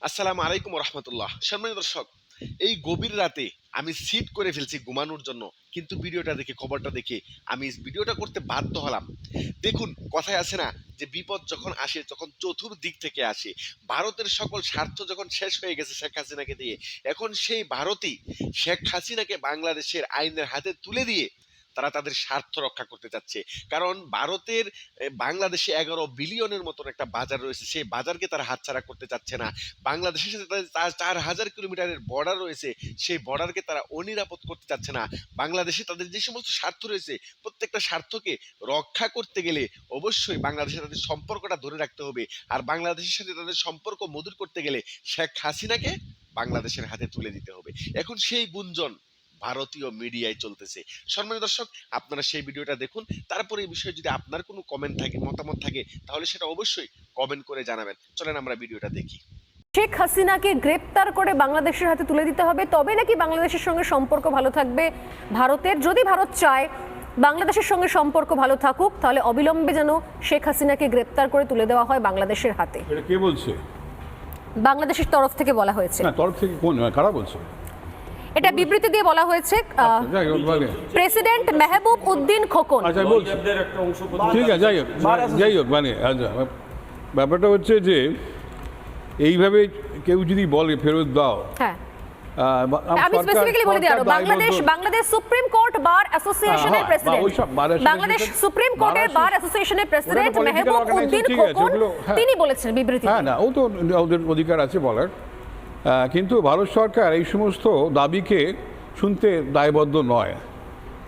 আসসালামু আলাইকুম রহমতুল্লাহ। সম্মানিত দর্শক, এই গভীর রাতে আমি সিট করে ফেলছি ঘুমানোর জন্য, কিন্তু ভিডিওটা দেখে, খবরটা দেখে আমি ভিডিওটা করতে বাধ্য হলাম। দেখুন, কথায় আছে না যে বিপদ যখন আসে তখন চতুর্দিক থেকে আসে। ভারতের সকল স্বার্থ যখন শেষ হয়ে গেছে শেখ হাসিনাকে দিয়ে, এখন সেই ভারতই শেখ হাসিনাকে বাংলাদেশের আইনের হাতে তুলে দিয়ে তারা তাদের স্বার্থ রক্ষা করতে চাচ্ছে। কারণ ভারতের বাংলাদেশে 11 বিলিয়নের মতন একটা বাজার রয়েছে, সেই বাজারকে তারা হাতছাড়া করতে চাচ্ছে না। বাংলাদেশের সাথে তাদের 4,000 কিলোমিটারের বর্ডার রয়েছে, সেই বর্ডারকে তারা অনিরাপদ করতে চাচ্ছে না। বাংলাদেশে তাদের যে সমস্ত স্বার্থ রয়েছে, প্রত্যেকটা স্বার্থকে রক্ষা করতে গেলে অবশ্যই বাংলাদেশের তাদের সম্পর্কটা ধরে রাখতে হবে। আর বাংলাদেশের সাথে তাদের সম্পর্ক মধুর করতে গেলে শেখ হাসিনাকে বাংলাদেশের হাতে তুলে দিতে হবে। এখন সেই গুঞ্জন ভারতীয় মিডিয়ায় চলতেছে। সম্মানিত দর্শক, আপনারা সেই ভিডিওটা দেখুন, তারপরে এই বিষয়ে যদি আপনার কোনো কমেন্ট থাকে, মতামত থাকে, তাহলে সেটা অবশ্যই কমেন্ট করে জানাবেন। চলেন আমরা ভিডিওটা দেখি। শেখ হাসিনাকে গ্রেপ্তার করে বাংলাদেশের হাতে তুলে দিতে হবে, তবে নাকি বাংলাদেশের সঙ্গে সম্পর্ক ভালো থাকবে ভারতের। যদি ভারত চায় বাংলাদেশের সঙ্গে সম্পর্ক ভালো থাকুক, তাহলে অবিলম্বে যেন শেখ হাসিনাকে গ্রেপ্তার করে তুলে দেওয়া হয় বাংলাদেশের হাতে। এটা কে বলছে? বাংলাদেশের তরফ থেকে বলা হয়েছে। না, তরফ থেকে কোন, কারা বলছে? এটা বিবৃতি দিয়ে বলা হয়েছে প্রেসিডেন্ট মেহবুব উদ্দিন খোকন। আচ্ছা, বলছি, ঠিক আছে, যাই হোক মানে ব্যাপারটা হচ্ছে যে এইভাবে কেউ যদি বলে ফেরত দাও, হ্যাঁ, আমি স্পেসিফিক্যালি বলে দিই, বাংলাদেশ সুপ্রিম কোর্ট বার অ্যাসোসিয়েশনের প্রেসিডেন্ট, বাংলাদেশ সুপ্রিম কোর্টের বার অ্যাসোসিয়েশনের প্রেসিডেন্ট মেহবুব উদ্দিন খোকন তিনি বলেছেন বিবৃতি। হ্যাঁ, না, ও তো ওদের অধিকার আছে বলার, কিন্তু ভারত সরকার এই সমস্ত দাবিকে শুনতে দায়বদ্ধ নয়।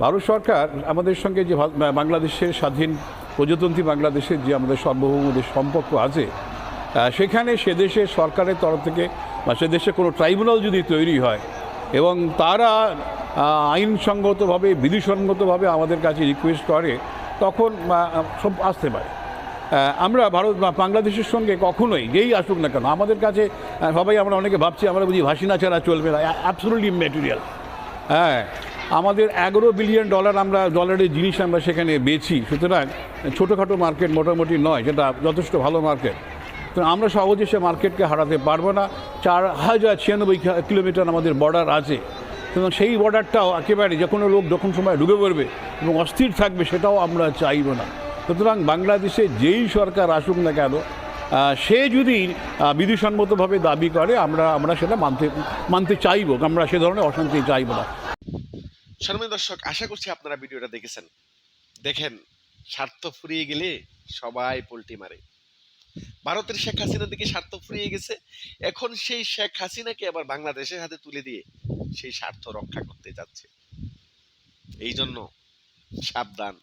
ভারত সরকার আমাদের সঙ্গে যে বাংলাদেশের স্বাধীন প্রজাতন্ত্রী বাংলাদেশের যে আমাদের সার্বভৌমদের সম্পর্ক আছে, সেখানে সে দেশের সরকারের তরফ থেকে বা সে দেশে কোনো ট্রাইব্যুনাল যদি তৈরি হয় এবং তারা আইনসঙ্গতভাবে, বিধিসঙ্গতভাবে আমাদের কাছে রিকোয়েস্ট করে, তখন সব আসতে পারে। আমরা ভারত বা বাংলাদেশের সঙ্গে কখনোই, যেই আসুক না কেন, আমাদের কাছে সবাই আমরা অনেকে ভাবছি আমরা বুঝি হাসিনা ছাড়া চলবে না, অ্যাবসলিউটলি ম্যাটেরিয়াল। হ্যাঁ, আমাদের 11 বিলিয়ন ডলারের জিনিস আমরা সেখানে বেচি, সুতরাং ছোটোখাটো মার্কেট মোটামুটি নয়, যেটা যথেষ্ট ভালো মার্কেট। তো আমরা সহজে সে মার্কেটকে হারাতে পারবো না। 4,096 কিলোমিটার আমাদের বর্ডার আছে, সুতরাং সেই বর্ডারটাও একেবারে যে কোনো লোক যখন সময় ঢুকে পড়বে এবং অস্থির থাকবে, সেটাও আমরা চাইব না। সুতরাং বাংলাদেশে যেই সরকার আসুক না কেন, সে যদি বিধিসম্মতভাবে দাবি করে, আমরা সেটা মানতে চাইব, আমরা সে ধরনের অশান্তি চাইব না। সম্মানিত দর্শক, আশা করছি আপনারা ভিডিওটা দেখেছেন। দেখেন, স্বার্থ ফুরিয়ে গেলে সবাই পোল্টি মারে। ভারতের শেখ হাসিনার দিকে স্বার্থ ফুরিয়ে গেছে, এখন সেই শেখ হাসিনাকে আবার বাংলাদেশের হাতে তুলে দিয়ে সেই স্বার্থ রক্ষা করতে যাচ্ছে। এই জন্য সাবধান,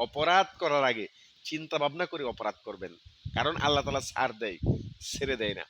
অপরাধ করার আগে চিন্তা ভাবনা করে অপরাধ করবেন, কারণ আল্লাহ তাআলা ছাড় দেয়, ছেড়ে দেয় না।